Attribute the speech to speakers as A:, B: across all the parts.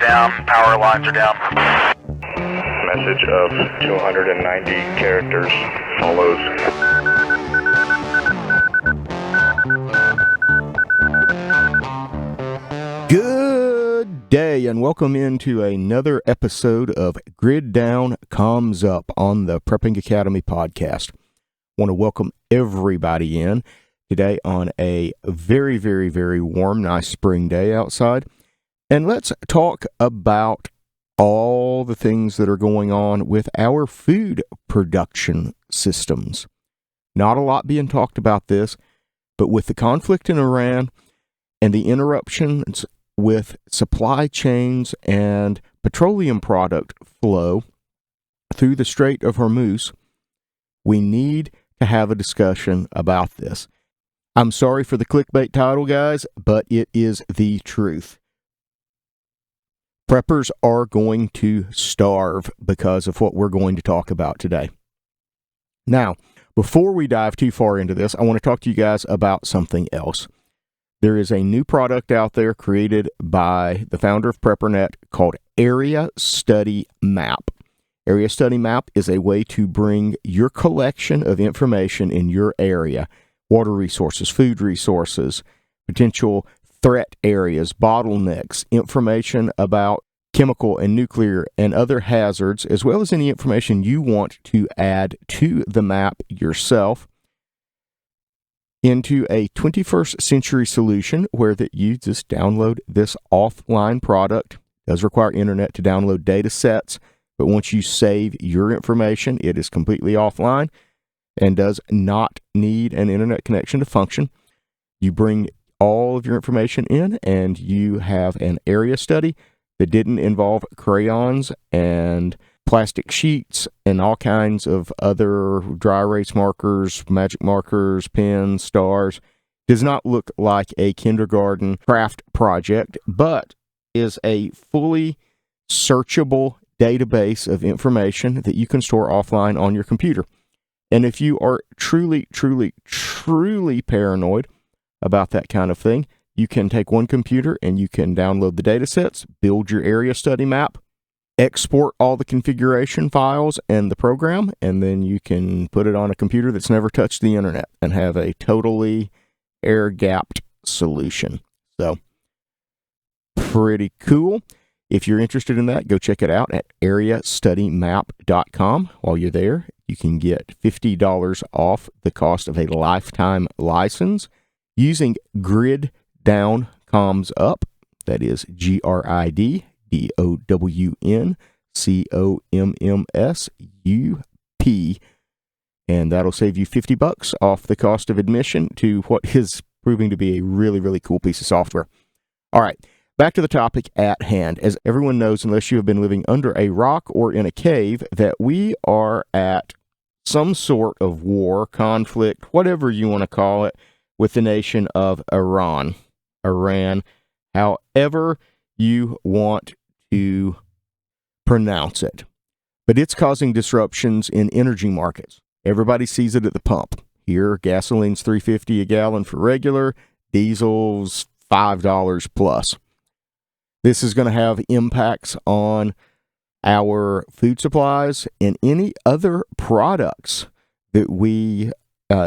A: down, power lines are down.
B: Message of 290 characters follows.
C: Good day and welcome into another episode of Grid Down, Comms Up on the Prepping Academy podcast. Want to welcome everybody in today on a very, very, very warm, nice spring day outside. And let's talk about all the things that are going on with our food production systems. Not a lot being talked about this, but with the conflict in Iran and the interruptions with supply chains and petroleum product flow through the Strait of Hormuz, we need to have a discussion about this. I'm sorry for the clickbait title, guys, but it is the truth. Preppers are going to starve because of what we're going to talk about today. Now, before we dive too far into this, I want to talk to you guys about something else. There is a new product out there created by the founder of PrepperNet called Area Study Map. Area Study Map is a way to bring your collection of information in your area, water resources, food resources, potential threat areas, bottlenecks, information about chemical and nuclear and other hazards, as well as any information you want to add to the map yourself, into a 21st century solution where that you just download this offline product. It does require internet to download data sets, but once you save your information, it is completely offline and does not need an internet connection to function. You bring all of your information in and you have an area study that didn't involve crayons and plastic sheets and all kinds of other dry erase markers, magic markers, pens, stars. Does not look like a kindergarten craft project, but is a fully searchable database of information that you can store offline on your computer. And if you are truly, truly, truly paranoid about that kind of thing, you can take one computer and you can download the data sets, build your area study map, export all the configuration files and the program, and then you can put it on a computer that's never touched the internet and have a totally air-gapped solution. So, pretty cool. If you're interested in that, go check it out at areastudymap.com. While you're there, you can get $50 off the cost of a lifetime license using Grid Down Comms Up. That is GRIDDOWNCOMMSUP, and that'll save you $50 off the cost of admission to what is proving to be a really, really cool piece of software. All right, back to the topic at hand. As everyone knows, unless you have been living under a rock or in a cave, that we are at some sort of war, conflict, whatever you want to call it, with the nation of Iran, however you want to pronounce it. But it's causing disruptions in energy markets. Everybody sees it at the pump. Here, gasoline's $3.50 a gallon for regular, diesel's $5 plus. This is going to have impacts on our food supplies and any other products that we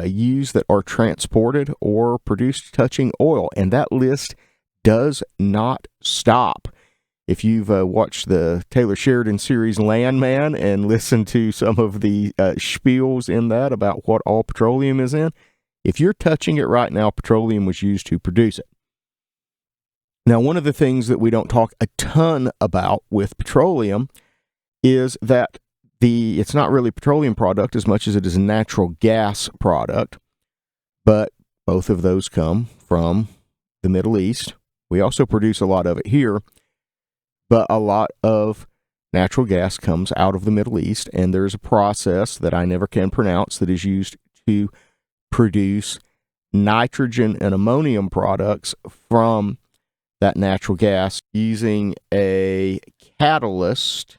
C: use that are transported or produced touching oil. And that list does not stop. If you've watched the Taylor Sheridan series Landman and listened to some of the spiels in that about what all petroleum is in, if you're touching it right now, petroleum was used to produce it. Now, one of the things that we don't talk a ton about with petroleum is that it's not really petroleum product as much as it is a natural gas product, but both of those come from the Middle East. We also produce a lot of it here, but a lot of natural gas comes out of the Middle East, and there's a process that I never can pronounce that is used to produce nitrogen and ammonium products from that natural gas using a catalyst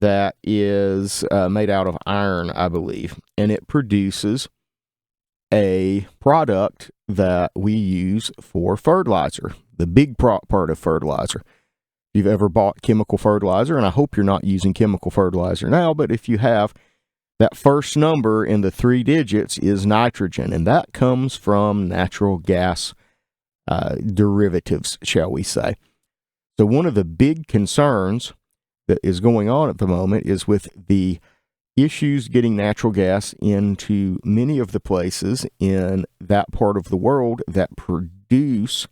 C: that is made out of iron, I believe, and it produces a product that we use for fertilizer, the big part of fertilizer. you've ever bought chemical fertilizer, and I hope you're not using chemical fertilizer now, but if you have, that first number in the 3 digits is nitrogen, and that comes from natural gas derivatives, shall we say. So one of the big concerns that is going on at the moment is with the issues getting natural gas into many of the places in that part of the world that produce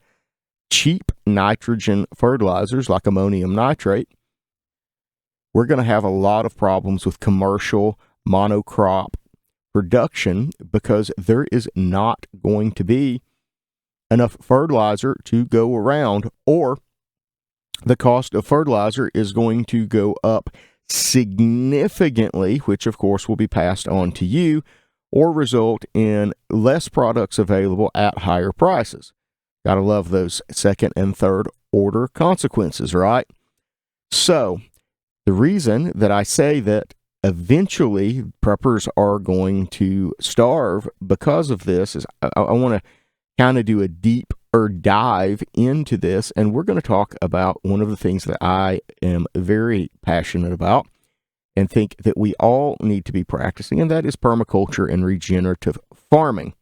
C: cheap nitrogen fertilizers like ammonium nitrate. We're going to have a lot of problems with commercial monocrop production because there is not going to be enough fertilizer to go around, or the cost of fertilizer is going to go up significantly, which of course will be passed on to you or result in less products available at higher prices. Gotta love those second and third order consequences, right? So the reason that I say that eventually preppers are going to starve because of this is I want to kind of do a deeper dive into this, and we're going to talk about one of the things that I am very passionate about and think that we all need to be practicing, and that is permaculture and regenerative farming.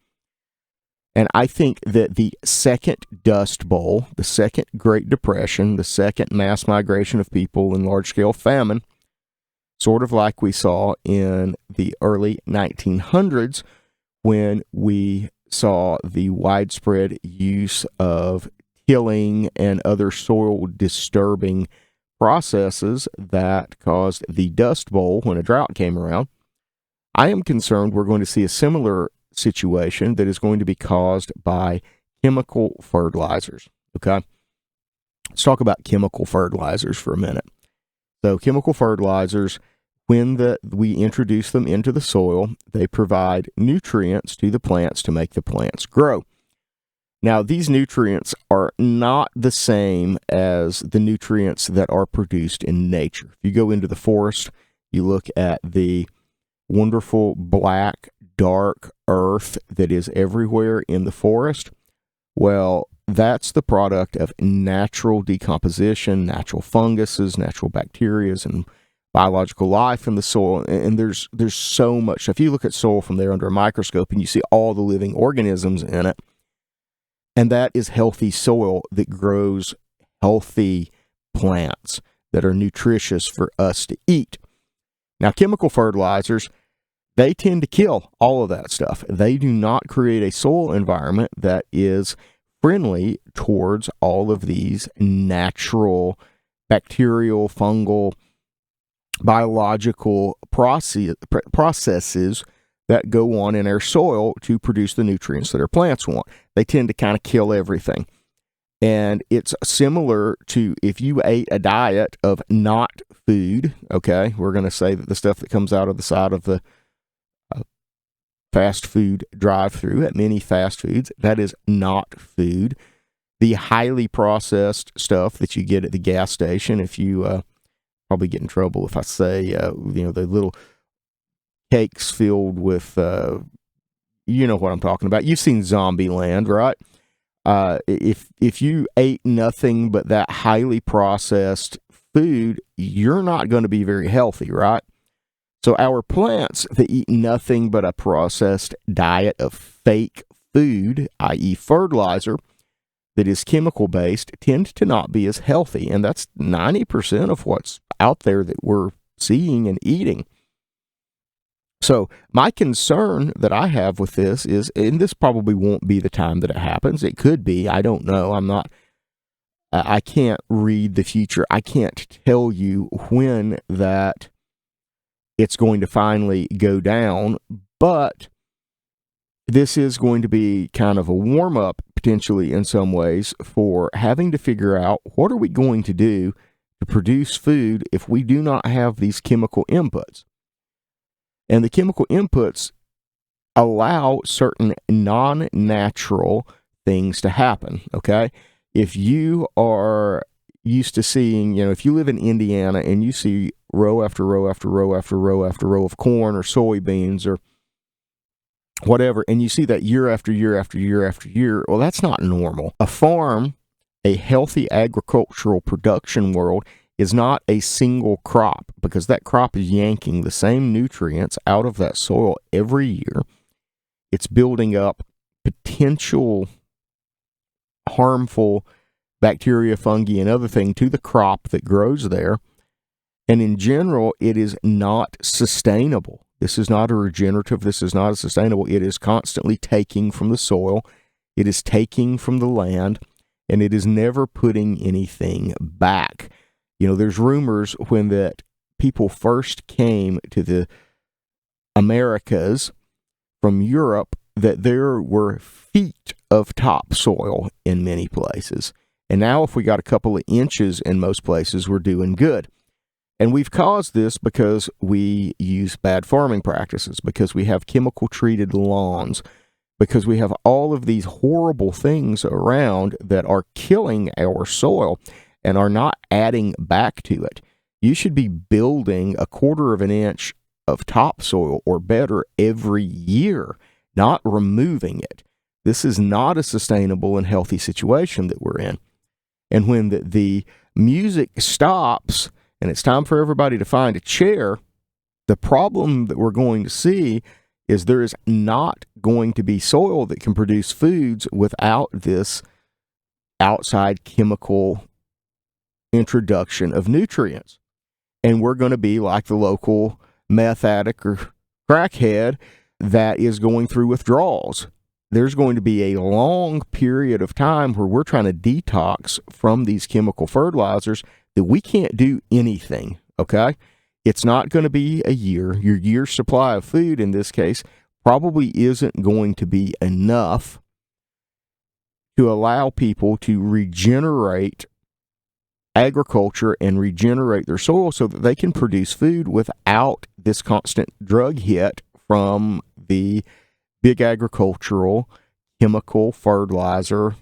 C: And I think that the second Dust Bowl, the second Great Depression, the second mass migration of people in large-scale famine, sort of like we saw in the early 1900s when we saw the widespread use of tilling and other soil-disturbing processes that caused the Dust Bowl when a drought came around. I am concerned we're going to see a similar situation that is going to be caused by chemical fertilizers. Okay, let's talk about chemical fertilizers for a minute. So chemical fertilizers, when we introduce them into the soil, they provide nutrients to the plants to make the plants grow. Now, these nutrients are not the same as the nutrients that are produced in nature. If you go into the forest, you look at the wonderful black, dark earth that is everywhere in the forest. Well, that's the product of natural decomposition, natural funguses, natural bacteria, and biological life in the soil. And there's so much. If you look at soil from there under a microscope and you see all the living organisms in it, and that is healthy soil that grows healthy plants that are nutritious for us to eat. Now, chemical fertilizers, they tend to kill all of that stuff. They do not create a soil environment that is friendly towards all of these natural bacterial, fungal, biological processes that go on in our soil to produce the nutrients that our plants want. They tend to kind of kill everything. And it's similar to if you ate a diet of not food, okay? We're going to say that the stuff that comes out of the side of the fast food drive-through at many fast foods, that is not food. The highly processed stuff that you get at the gas station, if you probably get in trouble if I say, the little cakes filled with, you know what I'm talking about. You've seen Zombieland, right? If you ate nothing but that highly processed food, you're not going to be very healthy, right? So our plants that eat nothing but a processed diet of fake food, i.e. fertilizer, that is chemical-based, tend to not be as healthy. And that's 90% of what's out there that we're seeing and eating. So my concern that I have with this is, and this probably won't be the time that it happens. It could be. I don't know. I can't read the future. I can't tell you when that it's going to finally go down, but this is going to be kind of a warm-up, potentially in some ways, for having to figure out what are we going to do to produce food if we do not have these chemical inputs. And the chemical inputs allow certain non-natural things to happen, okay? If you are used to seeing, if you live in Indiana and you see row after row after row after row after row of corn or soybeans or whatever, and you see that year after year after year after year, well, that's not normal. A farm, a healthy agricultural production world is not a single crop, because that crop is yanking the same nutrients out of that soil every year. It's building up potential harmful bacteria, fungi, and other thing to the crop that grows there. And in general, it is not sustainable. This is not a regenerative. This is not a sustainable. It is constantly taking from the soil. It is taking from the land, and it is never putting anything back. There's rumors when that people first came to the Americas from Europe that there were feet of topsoil in many places. And now if we got a couple of inches in most places, we're doing good. And we've caused this because we use bad farming practices, because we have chemical treated lawns, because we have all of these horrible things around that are killing our soil and are not adding back to it. You should be building 1/4 of an inch of topsoil or better every year, not removing it. This is not a sustainable and healthy situation that we're in. And when the music stops and it's time for everybody to find a chair, the problem that we're going to see is there is not going to be soil that can produce foods without this outside chemical introduction of nutrients. And we're going to be like the local meth addict or crackhead that is going through withdrawals. There's going to be a long period of time where we're trying to detox from these chemical fertilizers that we can't do anything, okay? It's not going to be a year. Your year's supply of food in this case probably isn't going to be enough to allow people to regenerate agriculture and regenerate their soil so that they can produce food without this constant drug hit from the big agricultural chemical fertilizer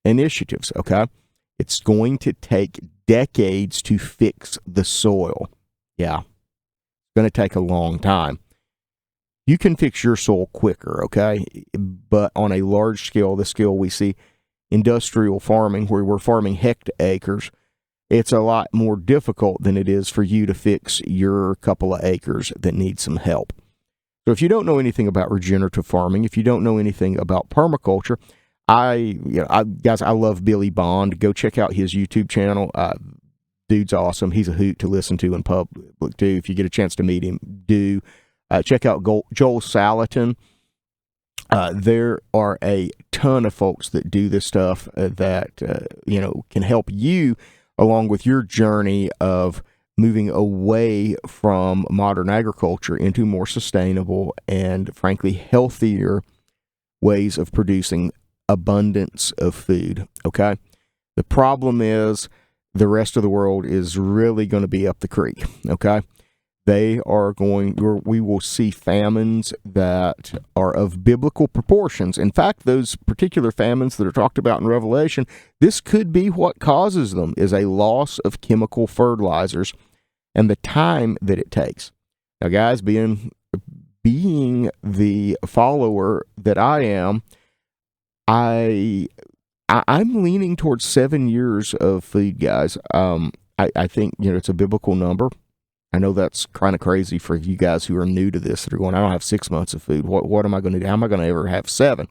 C: initiatives, okay? It's going to take decades to fix the soil. Yeah, it's going to take a long time. You can fix your soil quicker, okay? But on a large scale, the scale we see industrial farming, where we're farming hectares, it's a lot more difficult than it is for you to fix your couple of acres that need some help. So if you don't know anything about regenerative farming, if you don't know anything about permaculture, guys, I love Billy Bond. Go check out his YouTube channel. Dude's awesome. He's a hoot to listen to in public too. If you get a chance to meet him, do. Check out Joel Salatin. There are a ton of folks that do this stuff that can help you along with your journey of moving away from modern agriculture into more sustainable and, frankly, healthier ways of producing abundance of food, okay? The problem is the rest of the world is really going to be up the creek, okay? We will see famines that are of biblical proportions. In fact, those particular famines that are talked about in Revelation, this could be what causes them, is a loss of chemical fertilizers and the time that it takes. Now, guys, being the follower that I am, I'm leaning towards 7 years of food, guys. I think it's a biblical number. I know that's kind of crazy for you guys who are new to this that are going, I don't have 6 months of food. What am I going to do? How am I going to ever have 7?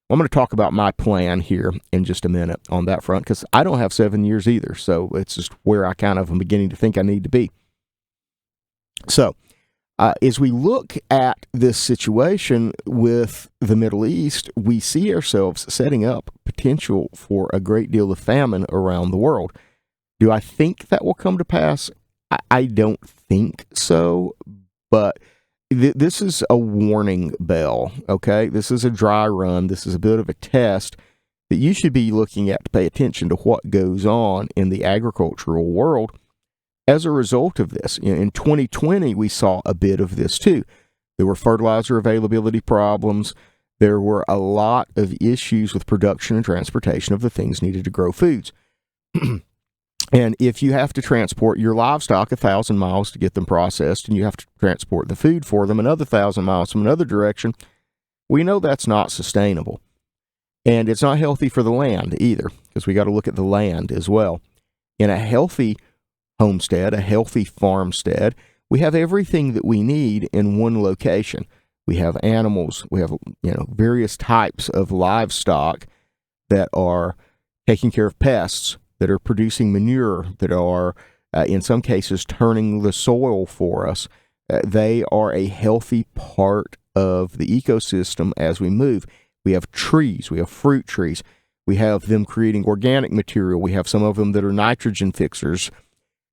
C: I'm going to talk about my plan here in just a minute on that front, because I don't have 7 years either. So it's just where I kind of am beginning to think I need to be. So as we look at this situation with the Middle East, we see ourselves setting up potential for a great deal of famine around the world. Do I think that will come to pass? I don't think so, but this is a warning bell, okay? This is a dry run. This is a bit of a test that you should be looking at to pay attention to what goes on in the agricultural world as a result of this. In 2020, we saw a bit of this too. There were fertilizer availability problems. There were a lot of issues with production and transportation of the things needed to grow foods. And if you have to transport your livestock 1,000 miles to get them processed, and you have to transport the food for them another 1,000 miles from another direction, we know that's not sustainable. And it's not healthy for the land either, because we got to look at the land as well. In a healthy homestead, a healthy farmstead, we have everything that we need in one location. We have animals, we have various types of livestock that are taking care of pests, that are producing manure, that are in some cases turning the soil for us. They are a healthy part of the ecosystem as we move. We have trees, we have fruit trees, we have them creating organic material, we have some of them that are nitrogen fixers.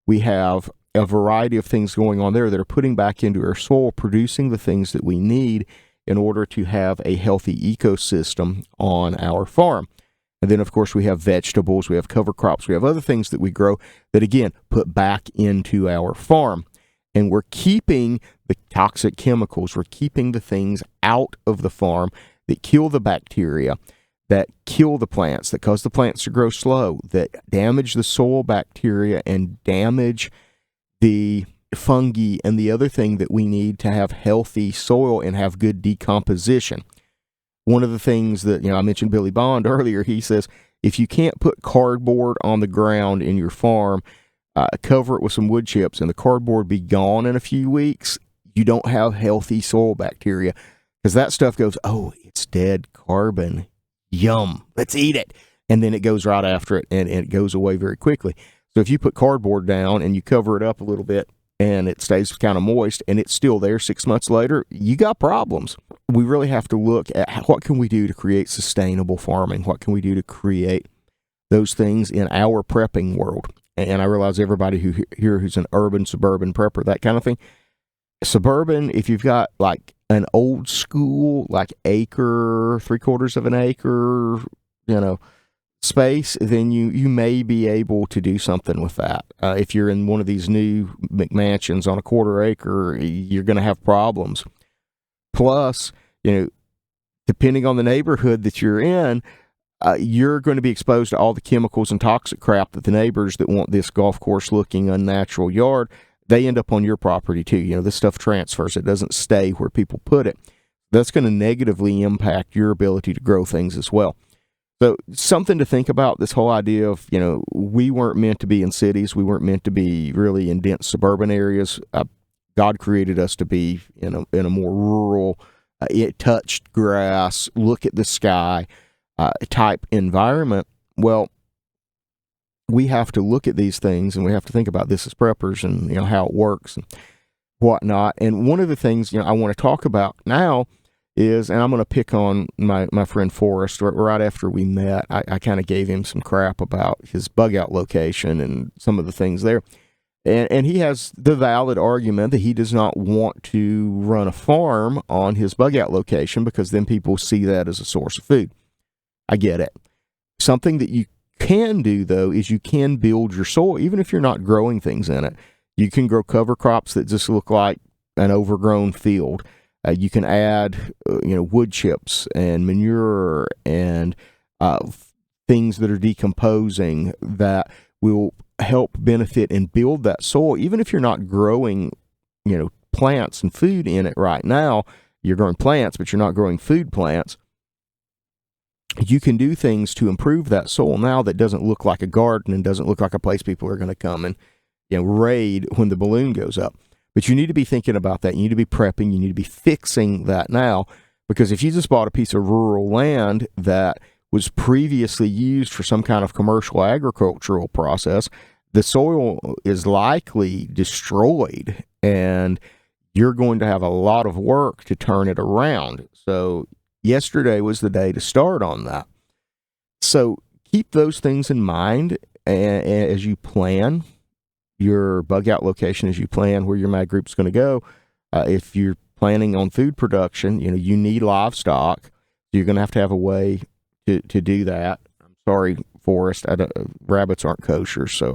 C: We have a variety of things going on there that are putting back into our soil, producing the things that we need in order to have a healthy ecosystem on our farm. And then, of course, we have vegetables, we have cover crops, we have other things that we grow that, again, put back into our farm. And we're keeping the toxic chemicals, we're keeping the things out of the farm that kill the bacteria, that kill the plants, that cause the plants to grow slow, that damage the soil bacteria and damage the fungi and the other thing that we need to have healthy soil and have good decomposition. One of the things that, I mentioned Billy Bond earlier, he says, if you can't put cardboard on the ground in your farm, cover it with some wood chips and the cardboard be gone in a few weeks, you don't have healthy soil bacteria, because that stuff goes, oh, it's dead carbon. Yum, let's eat it. And then it goes right after it, and it goes away very quickly. So if you put cardboard down and you cover it up a little bit and it stays kind of moist and it's still there 6 months later, you got problems. We really have to look at what can we do to create sustainable farming? What can we do to create those things in our prepping world? And I realize everybody who's an urban, suburban prepper, that kind of thing. Suburban, if you've got like an old school, like acre, 3/4 of an acre, space, then you may be able to do something with that. If you're in one of these new McMansions on a 1/4 acre, you're going to have problems. Plus, depending on the neighborhood that you're in, you're going to be exposed to all the chemicals and toxic crap that the neighbors that want this golf course looking unnatural yard, they end up on your property too. This stuff transfers. It doesn't stay where people put it. That's going to negatively impact your ability to grow things as well. So something to think about, this whole idea of, we weren't meant to be in cities. We weren't meant to be really in dense suburban areas. God created us to be in a more rural, touched grass, look at the sky type environment. Well, we have to look at these things and we have to think about this as preppers and, how it works and whatnot. And one of the things, I want to talk about now is, and I'm going to pick on my friend Forrest. Right after we met, I kind of gave him some crap about his bug out location and some of the things there. And he has the valid argument that he does not want to run a farm on his bug out location because then people see that as a source of food. I get it. Something that you can do, though, is you can build your soil, even if you're not growing things in it. You can grow cover crops that just look like an overgrown field. You can add, wood chips and manure and things that are decomposing that will help benefit and build that soil. Even if you're not growing, plants and food in it right now, you're growing plants, but you're not growing food plants. You can do things to improve that soil now that doesn't look like a garden and doesn't look like a place people are going to come and raid when the balloon goes up. But you need to be thinking about that. You need to be prepping. You need to be fixing that now, because if you just bought a piece of rural land that was previously used for some kind of commercial agricultural process, the soil is likely destroyed and you're going to have a lot of work to turn it around. So yesterday was the day to start on that. So keep those things in mind as you plan your bug out location, as you plan where your mag group's going to go. If you're planning on food production, you need livestock. You're going to have a way to do that. I'm sorry, Forrest, rabbits aren't kosher, so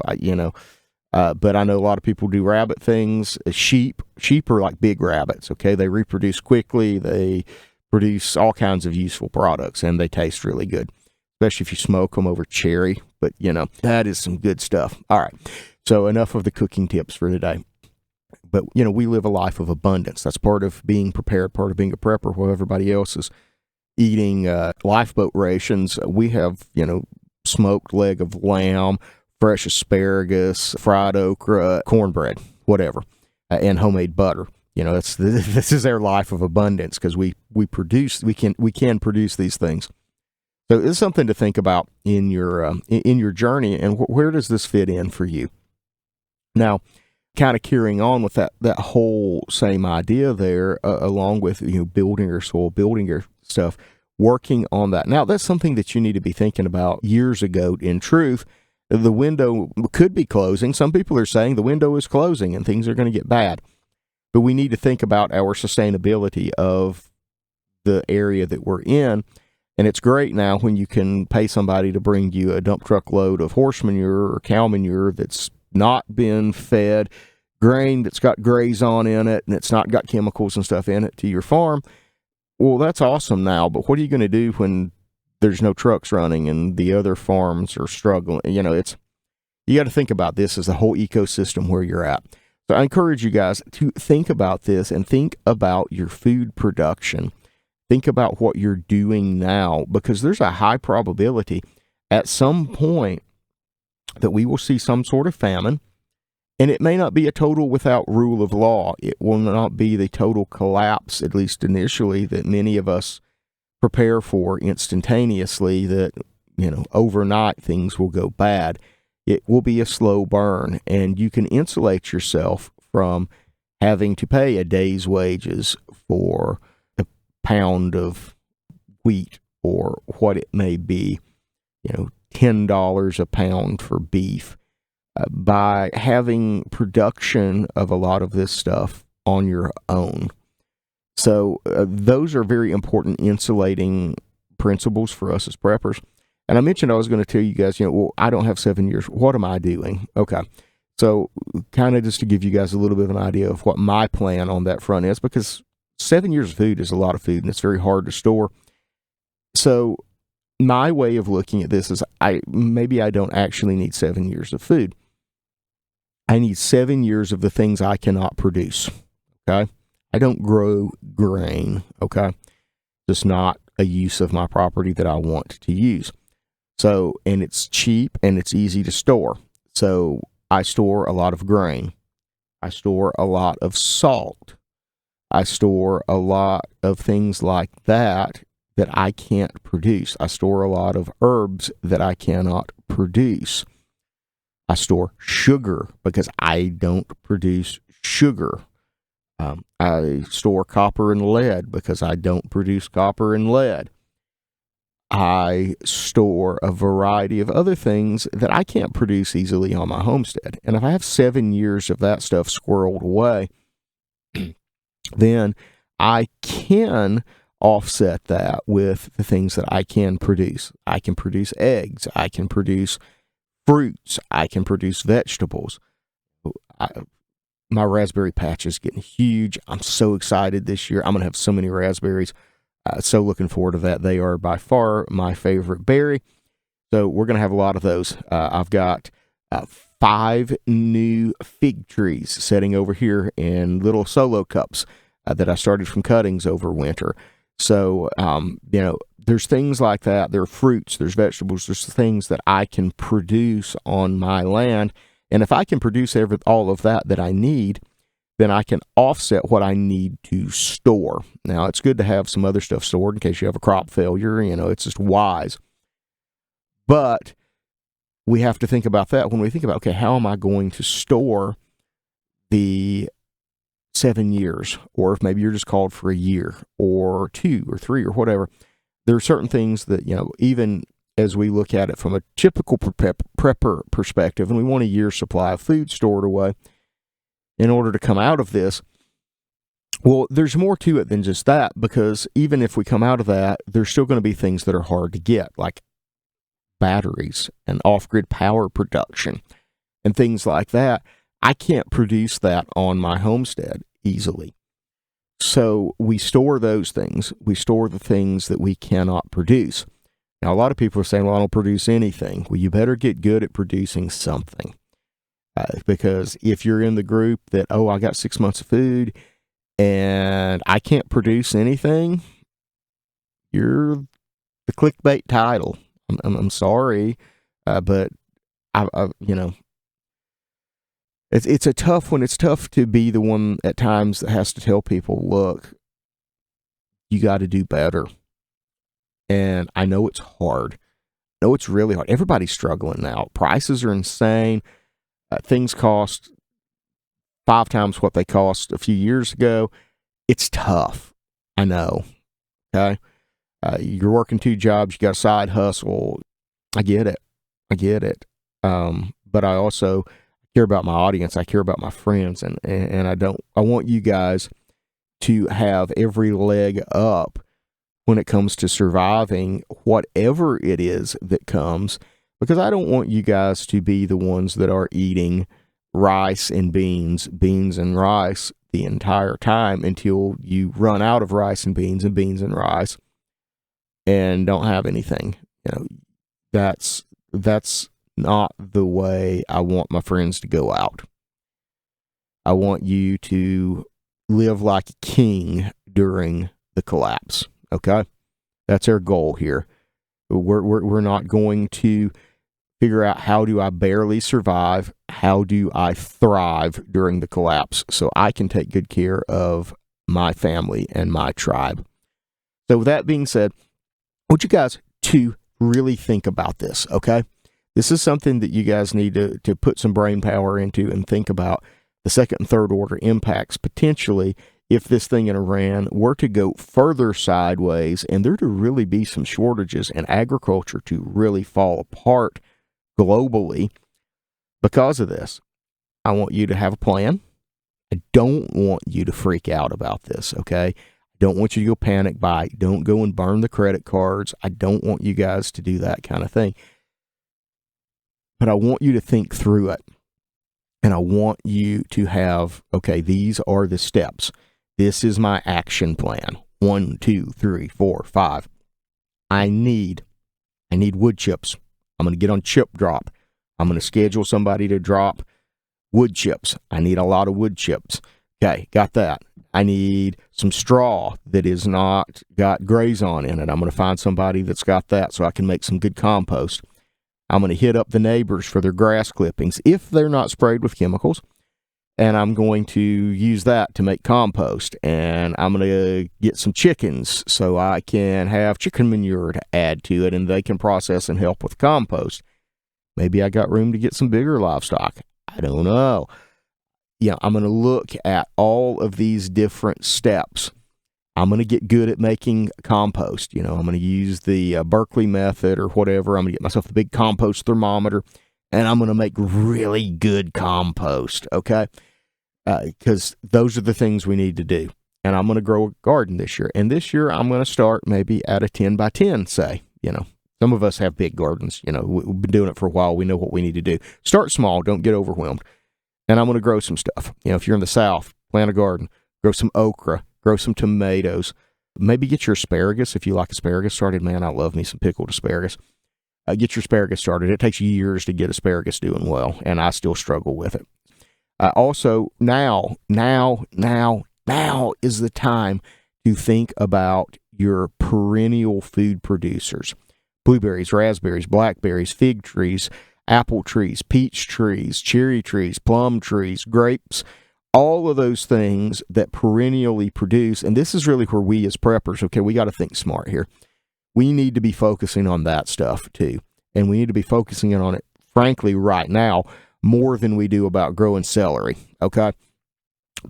C: but I know a lot of people do rabbit things. Sheep are like big rabbits. Okay, they reproduce quickly. They produce all kinds of useful products, and they taste really good, especially if you smoke them over cherry. But that is some good stuff. All right. So enough of the cooking tips for today. But, we live a life of abundance. That's part of being prepared, part of being a prepper, while everybody else eating lifeboat rations. We have, smoked leg of lamb, fresh asparagus, fried okra, cornbread, whatever, and homemade butter. This is our life of abundance because we can produce these things. So it's something to think about in your journey. And where does this fit in for you? Now, kind of carrying on with that whole same idea there, along with building your soil, building your stuff, working on that. Now, that's something that you need to be thinking about years ago. In truth, the window could be closing. Some people are saying the window is closing and things are going to get bad. But we need to think about our sustainability of the area that we're in. And it's great now when you can pay somebody to bring you a dump truck load of horse manure or cow manure that's not been fed, grain that's got graze on in it, and it's not got chemicals and stuff in it to your farm. Well, that's awesome now, but what are you going to do when there's no trucks running and the other farms are struggling? You got to think about this as the whole ecosystem where you're at. So I encourage you guys to think about this and think about your food production. Think about what you're doing now, because there's a high probability at some point that we will see some sort of famine, and it may not be a total without rule of law. It will not be the total collapse, at least initially, that many of us prepare for instantaneously, that, overnight things will go bad. It will be a slow burn, and you can insulate yourself from having to pay a day's wages for a pound of wheat or what it may be, $10 a pound for beef, by having production of a lot of this stuff on your own. So those are very important insulating principles for us as preppers. And I mentioned I was going to tell you guys, I don't have 7 years. What am I doing? Okay. So kind of just to give you guys a little bit of an idea of what my plan on that front is, because 7 years of food is a lot of food and it's very hard to store. So my way of looking at this is maybe I don't actually need 7 years of food. I need 7 years of the things I cannot produce. Okay. I don't grow grain. Okay. Just not a use of my property that I want to use. So, and it's cheap and it's easy to store. So I store a lot of grain. I store a lot of salt. I store a lot of things like that I can't produce. I store a lot of herbs that I cannot produce. I store sugar because I don't produce sugar. I store copper and lead because I don't produce copper and lead. I store a variety of other things that I can't produce easily on my homestead. And if I have 7 years of that stuff squirreled away, then I can offset that with the things that I can produce. I can produce eggs. I can produce fruits. I can produce vegetables. My raspberry patch is getting huge. I'm so excited this year. I'm going to have so many raspberries. So looking forward to that. They are by far my favorite berry. So we're going to have a lot of those. I've got 5 new fig trees sitting over here in little solo cups that I started from cuttings over winter. So, there's things like that. There are fruits, there's vegetables, there's things that I can produce on my land. And if I can produce all of that I need, then I can offset what I need to store. Now, it's good to have some other stuff stored in case you have a crop failure. It's just wise. But we have to think about that when we think about, okay, how am I going to store the 7 years? Or if maybe you're just called for a year or 2 or 3 or whatever. There are certain things that, even as we look at it from a typical prepper perspective, and we want a year's supply of food stored away in order to come out of this. Well, there's more to it than just that, because even if we come out of that, there's still going to be things that are hard to get, like batteries and off-grid power production and things like that. I can't produce that on my homestead easily. So we store those things. We store the things that we cannot produce. Now, a lot of people are saying, well, I don't produce anything. Well, you better get good at producing something. Because if you're in the group that, I got 6 months of food and I can't produce anything, you're the clickbait title. I'm sorry, but I it's a tough one. It's tough to be the one at times that has to tell people, look, you got to do better. And I know it's hard. I know it's really hard. Everybody's struggling now. Prices are insane. Things cost 5 times what they cost a few years ago. It's tough. I know. Okay. You're working 2 jobs. You got a side hustle. I get it. But I also care about my audience. I care about my friends, and I want you guys to have every leg up when it comes to surviving whatever it is that comes, because I don't want you guys to be the ones that are eating rice and beans and rice the entire time until you run out of rice and beans and rice and don't have anything. That's not the way I want my friends to go out. I want you to live like a king during the collapse. Okay? That's our goal here. We're not going to figure out how do I barely survive, how do I thrive during the collapse so I can take good care of my family and my tribe. So with that being said, I want you guys to really think about this, okay? This is something that you guys need to put some brain power into and think about the second and third order impacts potentially if this thing in Iran were to go further sideways and there to really be some shortages and agriculture to really fall apart globally because of this. I want you to have a plan. I don't want you to freak out about this, okay? I don't want you to go panic buy. Don't go and burn the credit cards. I don't want you guys to do that kind of thing. But I want you to think through it. And I want you to have, okay, these are the steps. This is my action plan. 1, 2, 3, 4, 5. I need wood chips. I'm going to get on chip drop. I'm going to schedule somebody to drop wood chips. I need a lot of wood chips. Okay, got that. I need some straw that is not got grazon in it. I'm going to find somebody that's got that so I can make some good compost. I'm going to hit up the neighbors for their grass clippings if they're not sprayed with chemicals. And I'm going to use that to make compost. And I'm going to get some chickens so I can have chicken manure to add to it and they can process and help with compost. Maybe I got room to get some bigger livestock. I don't know. I'm going to look at all of these different steps. I'm going to get good at making compost. I'm going to use the Berkeley method or whatever. I'm going to get myself a big compost thermometer and I'm going to make really good compost. Okay. Because those are the things we need to do. And I'm going to grow a garden this year. And this year, I'm going to start maybe at a 10 by 10, say. Some of us have big gardens. We've been doing it for a while. We know what we need to do. Start small. Don't get overwhelmed. And I'm going to grow some stuff. If you're in the South, plant a garden. Grow some okra. Grow some tomatoes. Maybe get your asparagus. If you like asparagus started, man, I love me some pickled asparagus. Get your asparagus started. It takes years to get asparagus doing well. And I still struggle with it. Also, now is the time to think about your perennial food producers. Blueberries, raspberries, blackberries, fig trees, apple trees, peach trees, cherry trees, plum trees, grapes, all of those things that perennially produce. And this is really where we as preppers, okay, we got to think smart here. We need to be focusing on that stuff too. And we need to be focusing on it, frankly, right now, more than we do about growing celery, okay?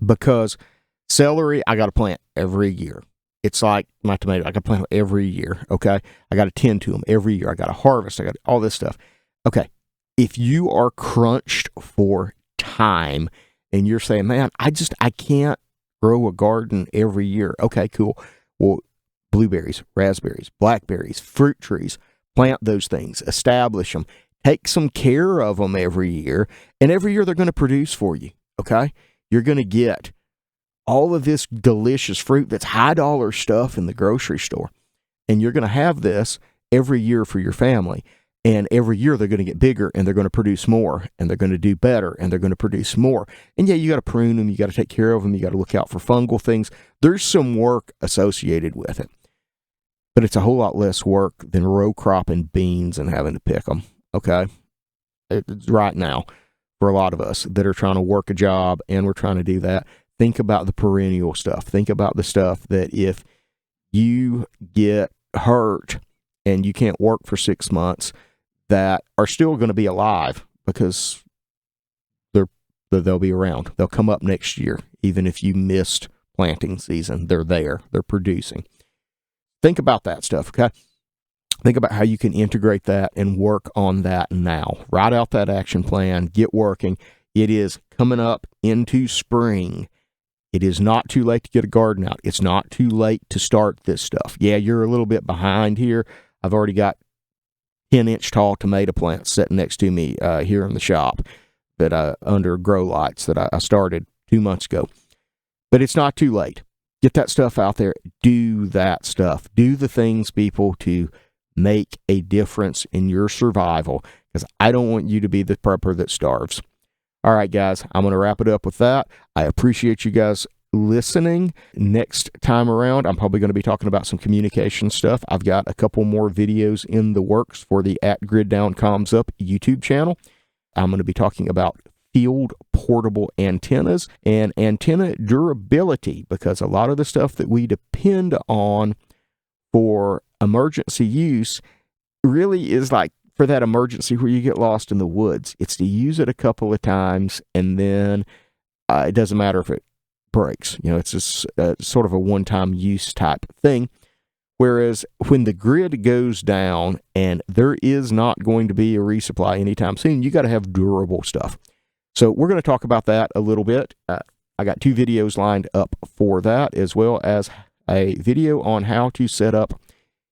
C: Because celery, I got to plant every year. It's like my tomato. I got to plant them every year, okay? I got to tend to them every year. I got to harvest. I got all this stuff. Okay, if you are crunched for time and you're saying, man, I can't grow a garden every year. Okay, cool. Well, blueberries, raspberries, blackberries, fruit trees, plant those things, establish them. Take some care of them every year, and every year they're going to produce for you, okay? You're going to get all of this delicious fruit that's high-dollar stuff in the grocery store, and you're going to have this every year for your family, and every year they're going to get bigger, and they're going to produce more, and they're going to do better, and they're going to produce more. And yeah, you got to prune them, you got to take care of them, you got to look out for fungal things. There's some work associated with it. but it's a whole lot less work than row cropping beans and having to pick them. Okay, it's right now for a lot of us that are trying to work a job and we're trying to do that. Think about the perennial stuff. Think about the stuff that if you get hurt and you can't work for 6 months, that are still going to be alive because they'll be around. They'll come up next year, even if you missed planting season. They're there. They're producing. Think about that stuff, okay? Think about how you can integrate that and work on that now. Write out that action plan. Get working. It is coming up into spring. It is not too late to get a garden out. It's not too late to start this stuff. Yeah, you're a little bit behind here. I've already got 10-inch tall tomato plants sitting next to me here in the shop that under grow lights that I started 2 months ago. But it's not too late. Get that stuff out there. Do that stuff. Do the things, people, to make a difference in your survival, because I don't want you to be the prepper that starves. All right, guys, I'm going to wrap it up with that. I appreciate you guys listening. Next time around, I'm probably going to be talking about some communication stuff. I've got a couple more videos in the works for the @GridDownCommsUp YouTube channel. I'm going to be talking about field portable antennas and antenna durability, because a lot of the stuff that we depend on for emergency use really is like for that emergency where you get lost in the woods. It's to use it a couple of times and then it doesn't matter if it breaks. It's just sort of a one-time use type thing. Whereas when the grid goes down and there is not going to be a resupply anytime soon, you got to have durable stuff. So we're going to talk about that a little bit. I got 2 videos lined up for that, as well as a video on how to set up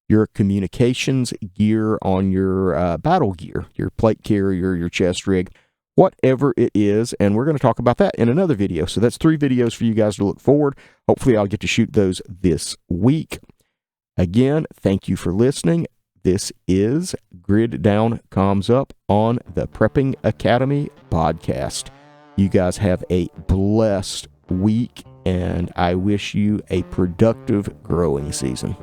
C: your communications gear on your battle gear, your plate carrier, your chest rig, whatever it is. And we're going to talk about that in another video. So that's 3 videos for you guys to look forward. Hopefully I'll get to shoot those this week. Again, thank you for listening. This is Grid Down Comms Up on the Prepping Academy podcast. You guys have a blessed week, and I wish you a productive growing season.